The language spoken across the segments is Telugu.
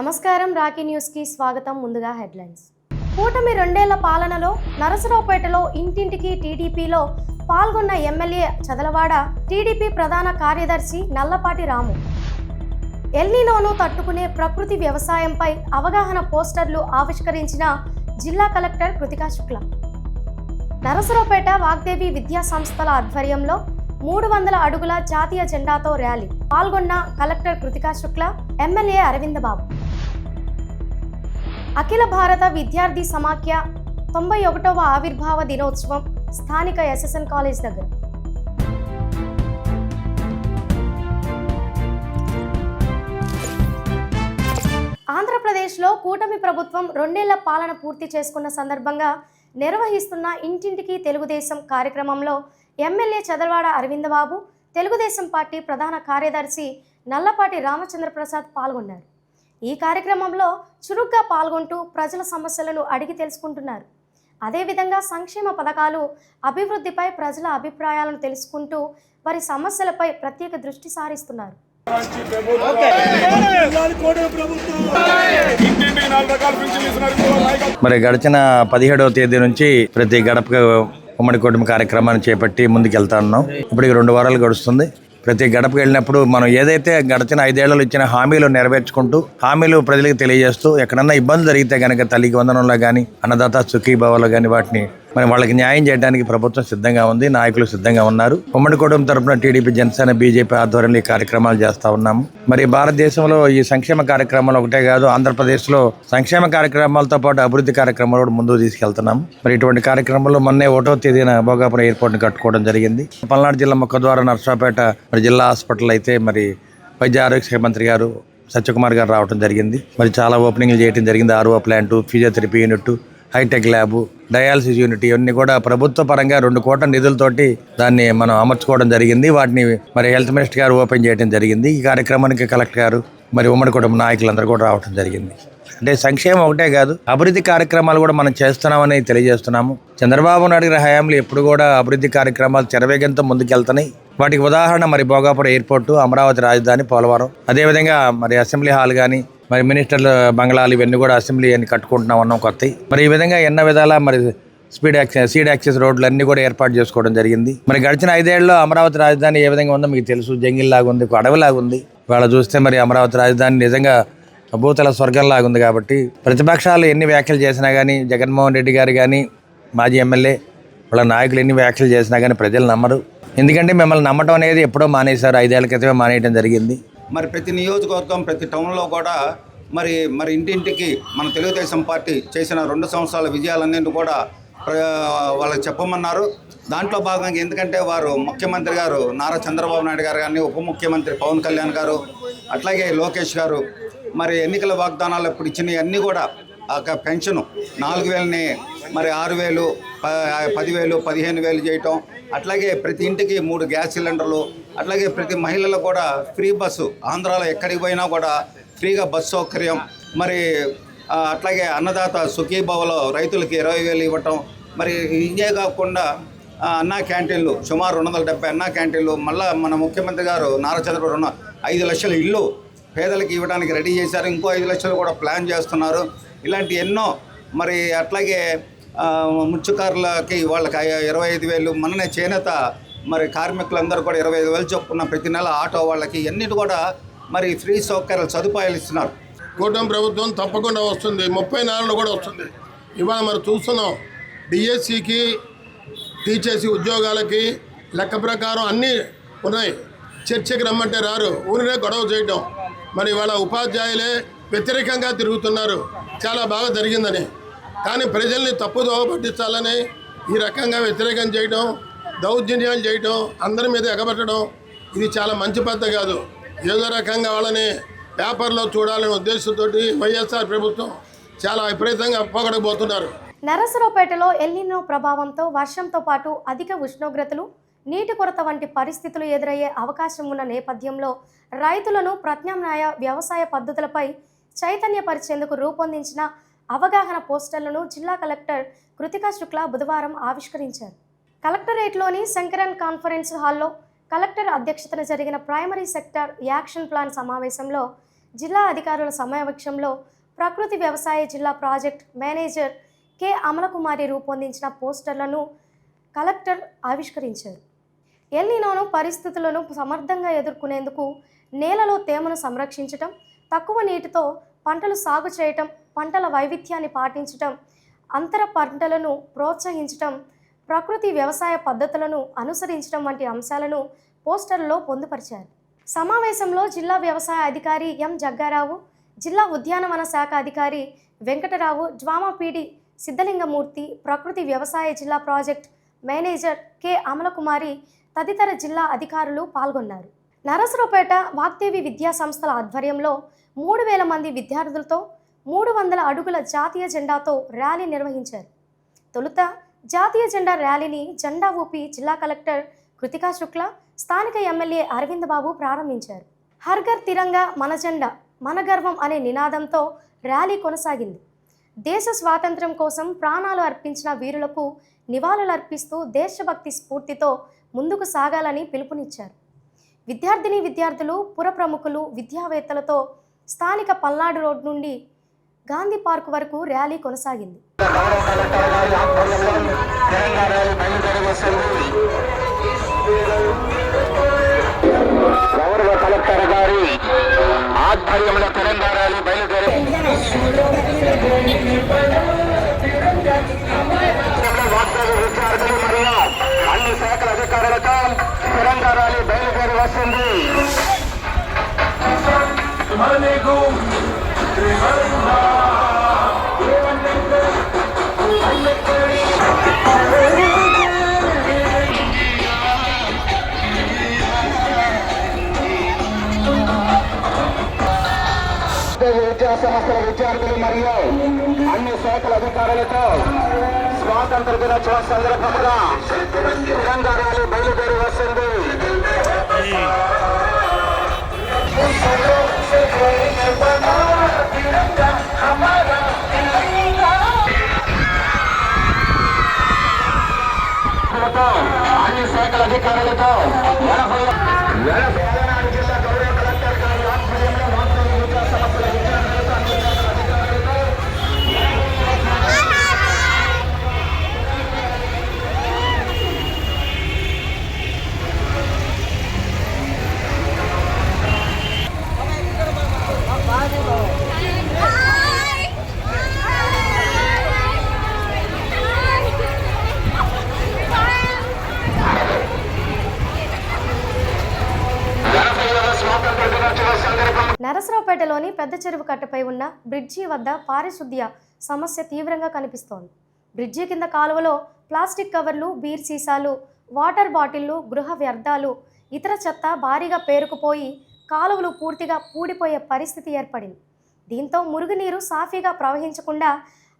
నమస్కారం రాకీ న్యూస్కి స్వాగతం. ముందుగా హెడ్లైన్స్. కూటమి 2 ఏళ్ల పాలనలో నరసరావుపేటలో ఇంటింటికి టీడీపీలో పాల్గొన్న ఎమ్మెల్యే చదలవాడ టీడీపీ ప్రధాన కార్యదర్శి నల్లపాటి రాము. ఎల్నినోను తట్టుకునే ప్రకృతి వ్యవసాయంపై అవగాహన పోస్టర్లు ఆవిష్కరించిన జిల్లా కలెక్టర్ కృతికా శుక్ల. నరసరావుపేట వాగ్దేవి విద్యా సంస్థల ఆధ్వర్యంలో 300 అడుగుల జాతీయ జెండాతో ర్యాలీ. పాల్గొన్న కలెక్టర్ కృతికా శుక్ల, ఎమ్మెల్యే అరవింద్ బాబు. అఖిల భారత విద్యార్థి సమాఖ్య 91వ ఆవిర్భావ దినోత్సవం స్థానిక ఎస్ఎస్ఎన్ కాలేజ్ దగ్గర. ఆంధ్రప్రదేశ్లో కూటమి ప్రభుత్వం 2 ఏళ్ల పాలన పూర్తి చేసుకున్న సందర్భంగా నిర్వహిస్తున్న ఇంటింటికి తెలుగుదేశం కార్యక్రమంలో ఎమ్మెల్యే చదలవాడ అరవింద్ బాబు, తెలుగుదేశం పార్టీ ప్రధాన కార్యదర్శి నల్లపాటి రామచంద్రప్రసాద్ పాల్గొన్నారు. ఈ కార్యక్రమంలో చురుగ్గా పాల్గొంటూ ప్రజల సమస్యలను అడిగి తెలుసుకుంటున్నారు. అదేవిధంగా సంక్షేమ పథకాలు, అభివృద్ధిపై ప్రజల అభిప్రాయాలను తెలుసుకుంటూ వారి సమస్యలపై ప్రత్యేక దృష్టి సారిస్తున్నారు. మరి గడిచిన 17వ తేదీ నుంచి ప్రతి గడప ఉమ్మడి కుటుంబ కార్యక్రమాన్ని చేపట్టి ముందుకెళ్తా ఉన్నాం. ఇప్పటికి 2 వారాలు గడుస్తుంది. ప్రతి గడపకు వెళ్ళినప్పుడు మనం ఏదైతే గడిచిన 5 ఏళ్లలో ఇచ్చిన హామీలు నెరవేర్చుకుంటూ హామీలు ప్రజలకు తెలియజేస్తూ ఎక్కడన్నా ఇబ్బంది జరిగితే కనుక తల్లికి వందనంలో కానీ అన్నదాత సుఖీభావాలో కానీ వాటిని మరి వాళ్ళకి న్యాయం చేయడానికి ప్రభుత్వం సిద్ధంగా ఉంది, నాయకులు సిద్ధంగా ఉన్నారు. ఉమ్మడి కుటుంబం తరఫున టీడీపీ, జనసేన, బీజేపీ ఆధ్వర్యంలో ఈ కార్యక్రమాలు చేస్తూ ఉన్నాము. మరి భారతదేశంలో ఈ సంక్షేమ కార్యక్రమాలు ఒకటే కాదు, ఆంధ్రప్రదేశ్లో సంక్షేమ కార్యక్రమాలతో పాటు అభివృద్ధి కార్యక్రమాలు కూడా ముందుకు తీసుకెళ్తున్నాము. మరి ఇటువంటి కార్యక్రమంలో మొన్నే 1వ తేదీన భోగాపురం ఎయిర్పోర్ట్ని కట్టుకోవడం జరిగింది. పల్నాడు జిల్లా ముఖద్వార నరసరావుపేట మరి జిల్లా హాస్పిటల్ అయితే మరి వైద్య ఆరోగ్య శాఖ మంత్రి గారు సత్యకుమార్ గారు రావడం జరిగింది. మరి చాలా ఓపెనింగ్లు చేయడం జరిగింది. RO plant, physiotherapy unit, hi-tech lab, dialysis unit ఇవన్నీ కూడా ప్రభుత్వ పరంగా 2 కోట్ల నిధులతోటి దాన్ని మనం అమర్చుకోవడం జరిగింది. వాటిని మరి హెల్త్ మినిస్టర్ గారు ఓపెన్ చేయడం జరిగింది. ఈ కార్యక్రమానికి కలెక్టర్ గారు మరి ఉమ్మడి కుటుంబ నాయకులందరూ కూడా రావడం జరిగింది. అంటే సంక్షేమం ఒకటే కాదు, అభివృద్ధి కార్యక్రమాలు కూడా మనం చేస్తున్నామని తెలియజేస్తున్నాము. చంద్రబాబు నాయుడు గారి హయాంలో ఎప్పుడు కూడా అభివృద్ధి కార్యక్రమాలు చెరవేగంతో ముందుకెళ్తున్నాయి. వాటికి ఉదాహరణ మరి భోగాపురం ఎయిర్పోర్టు, అమరావతి రాజధాని, పోలవరం, అదేవిధంగా మరి అసెంబ్లీ హాల్ కానీ మరి మినిస్టర్ల బంగ్లాలు ఇవన్నీ కూడా అసెంబ్లీ అని కట్టుకుంటున్నాం అన్నాం కొత్తవి. మరి ఈ విధంగా ఎన్నో విధాల మరి సీడ్ యాక్సెస్ రోడ్లు అన్నీ కూడా ఏర్పాటు చేసుకోవడం జరిగింది. మరి గడిచిన 5 ఏళ్లలో అమరావతి రాజధాని ఏ విధంగా ఉందో మీకు తెలుసు. జంగిల్లాగా ఉంది, అడవిలాగా ఉంది. ఇవాళ చూస్తే మరి అమరావతి రాజధాని నిజంగా భూతల స్వర్గంలాగా ఉంది. కాబట్టి ప్రతిపక్షాలు ఎన్ని వ్యాఖ్యలు చేసినా కానీ, జగన్మోహన్ రెడ్డి గారు కానీ, మాజీ ఎమ్మెల్యే వాళ్ళ నాయకులు ఎన్ని వ్యాఖ్యలు చేసినా కానీ ప్రజలు నమ్మరు. ఎందుకంటే మిమ్మల్ని నమ్మటం అనేది ఎప్పుడో మానేశారు. 5 ఏళ్ల క్రితమే మానేయడం జరిగింది. మరి ప్రతి నియోజకవర్గం, ప్రతి టౌన్లో కూడా మరి ఇంటింటికి మన తెలుగుదేశం పార్టీ చేసిన 2 సంవత్సరాల విజయాలన్నింటినీ కూడా వాళ్ళకి చెప్పమన్నారు. దాంట్లో భాగంగా ఎందుకంటే వారు ముఖ్యమంత్రి గారు నారా చంద్రబాబు నాయుడు గారు కానీ, ఉప ముఖ్యమంత్రి పవన్ కళ్యాణ్ గారు, అట్లాగే లోకేష్ గారు మరి ఎన్నికల వాగ్దానాలు ఇప్పుడు ఇచ్చినవి అన్నీ కూడా పెన్షను 4,000ని మరి 6,000, 10,000, 15,000 చేయటం, అట్లాగే ప్రతి ఇంటికి 3 గ్యాస్ సిలిండర్లు, అట్లాగే ప్రతి మహిళలకు కూడా ఫ్రీ బస్సు, ఆంధ్రాలో ఎక్కడికి పోయినా కూడా ఫ్రీగా బస్సు సౌకర్యం, మరి అట్లాగే అన్నదాత సుఖీభావలో రైతులకి 20,000 ఇవ్వటం, మరి ఇదే కాకుండా అన్నా క్యాంటీన్లు సుమారు 270 అన్నా క్యాంటీన్లు, మళ్ళీ మన ముఖ్యమంత్రి గారు నారా చంద్రబాబు 5 లక్షల ఇల్లు పేదలకు ఇవ్వడానికి రెడీ చేశారు. ఇంకో 5 లక్షలు కూడా ప్లాన్ చేస్తున్నారు. ఇలాంటి ఎన్నో మరి అట్లాగే ముత్యకారులకి వాళ్ళకి 25,000, మొన్ననే చేనేత మరి కార్మికులందరూ కూడా 25,000 చొప్పున ప్రతి నెల ఆటో వాళ్ళకి ఎన్నిటి కూడా మరి ఫ్రీ సౌకర్యాలు సదుపాయాలు ఇస్తున్నారు. కూటమి ప్రభుత్వం తప్పకుండా వస్తుంది, 34లో కూడా వస్తుంది. ఇవాళ మరి చూస్తున్నాం, డిఎస్సికి, టీచర్స్ ఉద్యోగాలకి లెక్క ప్రకారం అన్నీ ఉన్నాయి. చర్చకి రమ్మంటే రారు, ఊరినే గొడవ చేయటం. మరి ఇవాళ ఉపాధ్యాయులే వ్యతిరేకంగా తిరుగుతున్నారు, చాలా బాగా జరిగిందని. కానీ ప్రజల్ని తప్పుదోవ పట్టించాలని ఈ రకంగా వ్యతిరేకం చేయడం, దౌర్జన్యాలు చేయడం, అందరి మీద ఎగబెట్టడం ఇది చాలా మంచి పద్ధతి కాదు. ఏదో రకంగా వాళ్ళని పేపర్లో చూడాలనే ఉద్దేశంతో వైఎస్ఆర్ ప్రభుత్వం చాలా విపరీతంగా పోగొట్టబోతున్నారు. నరసరావుపేటలో ఎల్నినో ప్రభావంతో వర్షంతో పాటు అధిక ఉష్ణోగ్రతలు, నీటి కొరత వంటి పరిస్థితులు ఎదురయ్యే అవకాశం ఉన్న నేపథ్యంలో రైతులను ప్రత్యామ్నాయ వ్యవసాయ పద్ధతులపై చైతన్యపరిచేందుకు రూపొందించిన అవగాహన పోస్టర్లను జిల్లా కలెక్టర్ కృతికా శుక్ల బుధవారం ఆవిష్కరించారు. కలెక్టరేట్లోని శంకరన్ కాన్ఫరెన్స్ హాల్లో కలెక్టర్ అధ్యక్షతన జరిగిన ప్రైమరీ సెక్టర్ యాక్షన్ ప్లాన్ సమావేశంలో జిల్లా అధికారుల సమావేశంలో ప్రకృతి వ్యవసాయ జిల్లా ప్రాజెక్ట్ మేనేజర్ కె అమలకుమారి రూపొందించిన పోస్టర్లను కలెక్టర్ ఆవిష్కరించారు. ఎల్నినో పరిస్థితులను సమర్థంగా ఎదుర్కొనేందుకు నేలలో తేమను సంరక్షించటం, తక్కువ నీటితో పంటలు సాగు చేయటం, పంటల వైవిధ్యాన్ని పాటించటం, అంతర పంటలను ప్రోత్సహించటం, ప్రకృతి వ్యవసాయ పద్ధతులను అనుసరించడం వంటి అంశాలను పోస్టర్లలో పొందుపరిచారు. సమావేశంలో జిల్లా వ్యవసాయ అధికారి ఎం జగ్గారావు, జిల్లా ఉద్యానవన శాఖ అధికారి వెంకటరావు, జ్వామా పీడి సిద్ధలింగమూర్తి, ప్రకృతి వ్యవసాయ జిల్లా ప్రాజెక్ట్ మేనేజర్ కె అమలకుమారి తదితర జిల్లా అధికారులు పాల్గొన్నారు. నరసరావుపేట వాగ్దేవి విద్యా సంస్థల ఆధ్వర్యంలో 3000 మంది విద్యార్థులతో 300 అడుగుల జాతీయ జెండాతో ర్యాలీ నిర్వహించారు. తొలుత జాతీయ జెండా ర్యాలీని జెండా ఊపి జిల్లా కలెక్టర్ కృతికా శుక్లా, స్థానిక ఎమ్మెల్యే అరవింద్ బాబు ప్రారంభించారు. హర్ఘర్ తిరంగా మన జెండా మన గర్వం అనే నినాదంతో ర్యాలీ కొనసాగింది. దేశ స్వాతంత్ర్యం కోసం ప్రాణాలు అర్పించిన వీరులకు నివాళులర్పిస్తూ దేశభక్తి స్ఫూర్తితో ముందుకు సాగాలని పిలుపునిచ్చారు. విద్యార్థులు, పుర ప్రముఖులు, విద్యావేత్తలతో స్థానిక పల్నాడు రోడ్ నుండి గాంధీ పార్క్ వరకు ర్యాలీ కొనసాగింది. గౌరవ కలెక్టర్ గారి ఆధ్వర్యంలో తెలంగాణ ర్యాలీ బయలుదేరి విద్యార్థులు మరియు అన్ని శాఖల అధికారులతో తెలంగాణ ర్యాలీ బయలుదేరి వస్తుంది. విద్యా సంస్థల విద్యార్థులు మరియు అన్ని శాఖల అధికారులతో స్వాతంత్ర దినోత్సవం సందర్భంగా తెలంగాణ ర్యాలీ బయలుదేరి వస్తుంది. అన్ని శాఖల అధికారులతో జిల్లా గౌరవ కలెక్టర్ గారి ఆధ్వర్యంలో వాస్తవ విద్యా సంస్థల విద్యార్థులతో అన్ని శాఖల అధికారులతో నరసరావుపేటలోని పెద్ద చెరువు కట్టపై ఉన్న బ్రిడ్జి వద్ద పారిశుద్ధ్య సమస్య తీవ్రంగా కనిపిస్తోంది. బ్రిడ్జి కింద కాలువలో ప్లాస్టిక్ కవర్లు, బీర్ సీసాలు, వాటర్ బాటిళ్లు, గృహ వ్యర్థాలు, ఇతర చెత్త భారీగా పేరుకుపోయి కాలువలు పూర్తిగా పూడిపోయే పరిస్థితి ఏర్పడింది. దీంతో మురుగునీరు సాఫీగా ప్రవహించకుండా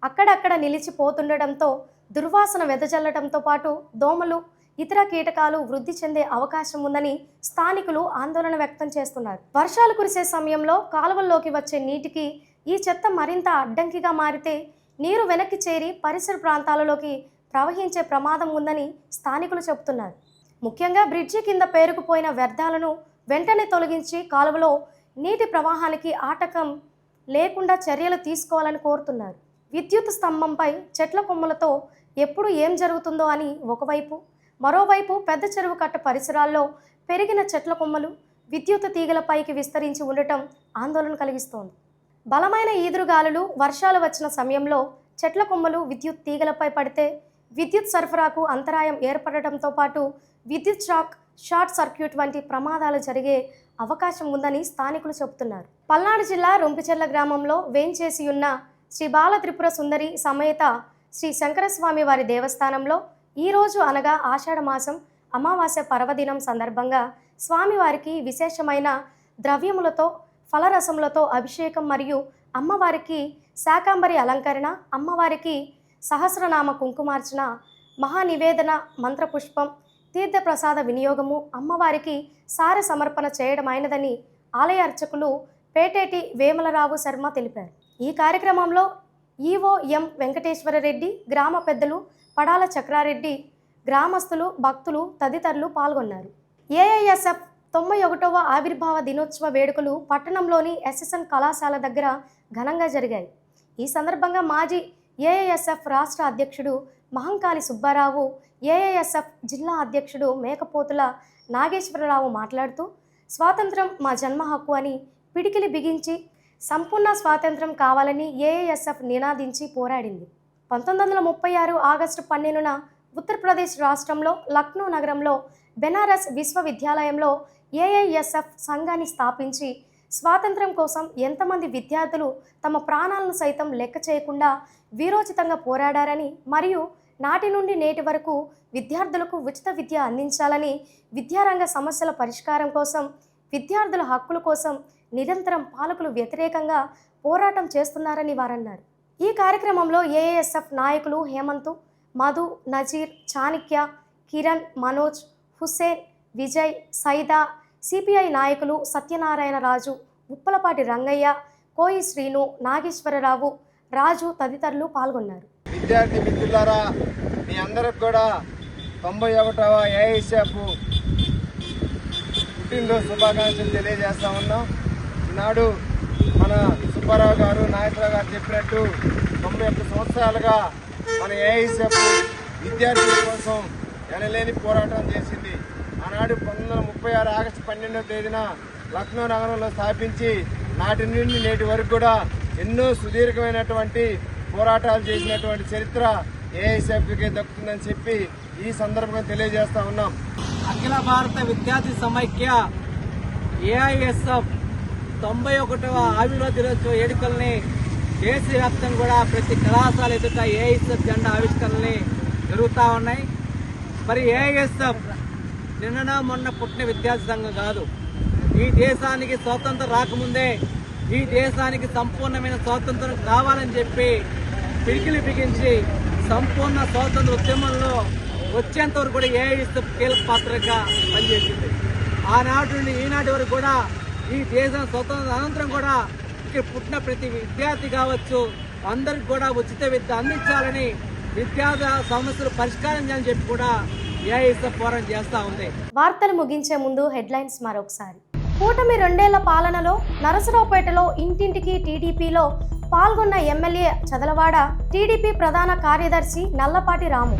అక్కడక్కడ నిలిచిపోతుండటంతో దుర్వాసన వెదజల్లడంతో పాటు దోమలు, ఇతర కీటకాలు వృద్ధి చెందే అవకాశం ఉందని స్థానికులు ఆందోళన వ్యక్తం చేస్తున్నారు. వర్షాలు కురిసే సమయంలో కాలువల్లోకి వచ్చే నీటికి ఈ చెత్త మరింత అడ్డంకిగా మారితే నీరు వెనక్కి చేరి పరిసర ప్రాంతాలలోకి ప్రవహించే ప్రమాదం ఉందని స్థానికులు చెబుతున్నారు. ముఖ్యంగా బ్రిడ్జి కింద పేరుకుపోయిన వ్యర్థాలను వెంటనే తొలగించి కాలువలో నీటి ప్రవాహానికి ఆటకం లేకుండా చర్యలు తీసుకోవాలని కోరుతున్నారు. విద్యుత్ స్తంభంపై చెట్ల కొమ్మలతో ఎప్పుడు ఏం జరుగుతుందో అని ఒకవైపు, మరోవైపు పెద్ద చెరువు కట్ట పరిసరాల్లో పెరిగిన చెట్ల కొమ్మలు విద్యుత్ తీగలపైకి విస్తరించి ఉండటం ఆందోళన కలిగిస్తోంది. బలమైన ఈదురుగాలులు, వర్షాలు వచ్చిన సమయంలో చెట్ల కొమ్మలు విద్యుత్ తీగలపై పడితే విద్యుత్ సరఫరాకు అంతరాయం ఏర్పడటంతో పాటు విద్యుత్ షార్ట్ సర్క్యూట్ వంటి ప్రమాదాలు జరిగే అవకాశం ఉందని స్థానికులు చెబుతున్నారు. పల్నాడు జిల్లా రొంపిచెర్ల గ్రామంలో వేంచేసి ఉన్న శ్రీ బాల త్రిపుర సుందరి సమేత శ్రీ శంకరస్వామి వారి దేవస్థానంలో ఈరోజు అనగా ఆషాఢ మాసం అమావాస్య పర్వదినం సందర్భంగా స్వామివారికి విశేషమైన ద్రవ్యములతో, ఫలరసములతో అభిషేకం మరియు అమ్మవారికి శాకాంబరి అలంకరణ, అమ్మవారికి సహస్రనామ కుంకుమార్చన, మహానివేదన, మంత్రపుష్పం, తీర్థప్రసాద వినియోగము, అమ్మవారికి సార సమర్పణ చేయడమైనదని ఆలయ అర్చకులు పేటేటి వేమలరావు శర్మ తెలిపారు. ఈ కార్యక్రమంలో ఈవో ఎం వెంకటేశ్వరరెడ్డి, గ్రామ పెద్దలు పడాల చక్రారెడ్డి, గ్రామస్తులు, భక్తులు తదితరులు పాల్గొన్నారు. ఏఐఎస్ఎఫ్ 91వ ఆవిర్భావ దినోత్సవ వేడుకలు పట్టణంలోని ఎస్ఎస్ఎన్ కళాశాల దగ్గర ఘనంగా జరిగాయి. ఈ సందర్భంగా మాజీ ఏఐఎస్ఎఫ్ రాష్ట్ర అధ్యక్షుడు మహంకాళి సుబ్బారావు, ఏఐఎస్ఎఫ్ జిల్లా అధ్యక్షుడు మేకపోతుల నాగేశ్వరరావు మాట్లాడుతూ స్వాతంత్రం మా జన్మ హక్కు అని పిడికిలి బిగించి సంపూర్ణ స్వాతంత్రం కావాలని ఏఐఎస్ఎఫ్ నినాదించి పోరాడింది. 1936 ఆగస్టు 12న ఉత్తరప్రదేశ్ రాష్ట్రంలో లక్నో నగరంలో బెనారస్ విశ్వవిద్యాలయంలో ఏఐఎస్ఎఫ్ సంఘాన్ని స్థాపించి స్వాతంత్రం కోసం ఎంతమంది విద్యార్థులు తమ ప్రాణాలను సైతం లెక్క చేయకుండా వీరోచితంగా పోరాడారని మరియు నాటి నుండి నేటి వరకు విద్యార్థులకు ఉచిత విద్య అందించాలని, విద్యారంగ సమస్యల పరిష్కారం కోసం, విద్యార్థుల హక్కుల కోసం నిరంతరం పాలకులు వ్యతిరేకంగా పోరాటం చేస్తున్నారని వారన్నారు. ఈ కార్యక్రమంలో ఏఐఎస్ఎఫ్ నాయకులు హేమంత్, మధు, నజీర్, చాణక్య, కిరణ్, మనోజ్, హుస్సేన్, విజయ్, సైదా, సిపిఐ నాయకులు సత్యనారాయణ రాజు, ఉప్పలపాటి రంగయ్య, కోయి శ్రీను, నాగేశ్వరరావు, రాజు తదితరులు పాల్గొన్నారు. విద్యార్థి మిత్రులారా, మీ అందరికి కూడా 91వ ఏఐఎస్ఎఫ్ పుట్టినరోజు శుభాకాంక్షలు తెలియజేస్తా ఉన్నాం. ఈనాడు మన సుబ్బారావు గారు, నాగేశ్వరరావు గారు చెప్పినట్టు 91 సంవత్సరాలుగా మన ఏఐఎస్ఎఫ్ విద్యార్థుల కోసం ఎనలేని పోరాటం చేసింది. ఆనాడు 1936 ఆగస్టు 12వ తేదీన లక్నో నగరంలో స్థాపించి నాటి నుండి నేటి వరకు కూడా ఎన్నో సుదీర్ఘమైనటువంటి పోరాటాలు చేసినటువంటి చరిత్ర ఏఐఎస్ఎఫ్కి దక్కుతుందని చెప్పి ఈ సందర్భంగా తెలియజేస్తా ఉన్నాం. అఖిల భారత విద్యార్థి సమైక్య ఏఐఎస్ఎఫ్ 91వ ఆవిర్భావ దినోత్సవ వేడుకల్ని దేశవ్యాప్తంగా కూడా ప్రతి కళాశాల ఎదుట ఏఐఎస్ఎఫ్ జెండా ఆవిష్కరణలు జరుగుతూ ఉన్నాయి. మరి ఏఐఎస్ఎఫ్ నిన్న మొన్న పుట్టిన విద్యార్థి సంఘం కాదు. ఈ దేశానికి స్వాతంత్రం రాకముందే ఈ దేశానికి సంపూర్ణమైన స్వాతంత్రం కావాలని చెప్పి పిడికిలి బిగించి సంపూర్ణ స్వాతంత్ర ఉద్యమంలో వచ్చేంత వరకు కూడా ఏఐఎస్ఎఫ్ కీలక పాత్రగా పనిచేసింది. ఆనాటి నుండి ఈనాటి వరకు కూడా ఈ దేశం స్వతంత్ర అనంతరం కూడా ఇక్కడ పుట్టిన ప్రతి విద్యార్థి కావచ్చు అందరికి కూడా ఉచిత విద్య అందించాలని, విద్యార్థి సమస్యలు పరిష్కారం చేయాలని చెప్పి కూడా ఏఐఎస్ఎఫ్ పోరాటం చేస్తూ ఉంది. వార్తలు ముగించే ముందు హెడ్లైన్స్ మరొకసారి. కూటమి 2 ఏళ్ల పాలనలో నరసరావుపేటలో ఇంటింటికి టీడీపీలో పాల్గొన్న ఎమ్మెల్యే చదలవాడ టీడీపీ ప్రధాన కార్యదర్శి నల్లపాటి రాము.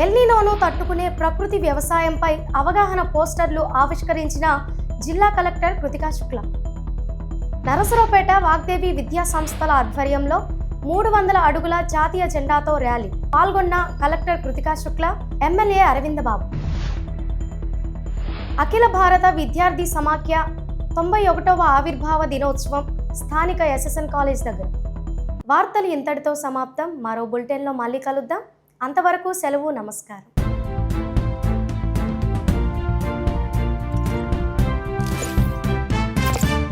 ఎల్నినోను తట్టుకునే ప్రకృతి వ్యవసాయంపై అవగాహన పోస్టర్లు ఆవిష్కరించిన జిల్లా కలెక్టర్ కృతికా శుక్లా. నరసరావుపేట వాగ్దేవి విద్యా సంస్థల ఆధ్వర్యంలో 300 అడుగుల జాతీయ జెండాతో ర్యాలీ పాల్గొన్న కలెక్టర్ కృతికా శుక్లా, ఎమ్మెల్యే అరవింద్ బాబు. అఖిల భారత విద్యార్థి సమాఖ్య 91వ ఆవిర్భావ దినోత్సవం స్థానిక ఎస్ఎస్ఎన్ కాలేజ్ దగ్గర. వార్తలు ఇంతటితో సమాప్తం. మరో బులెటిన్లో మళ్ళీ కలుద్దాం. అంతవరకు సెలవు. నమస్కారం.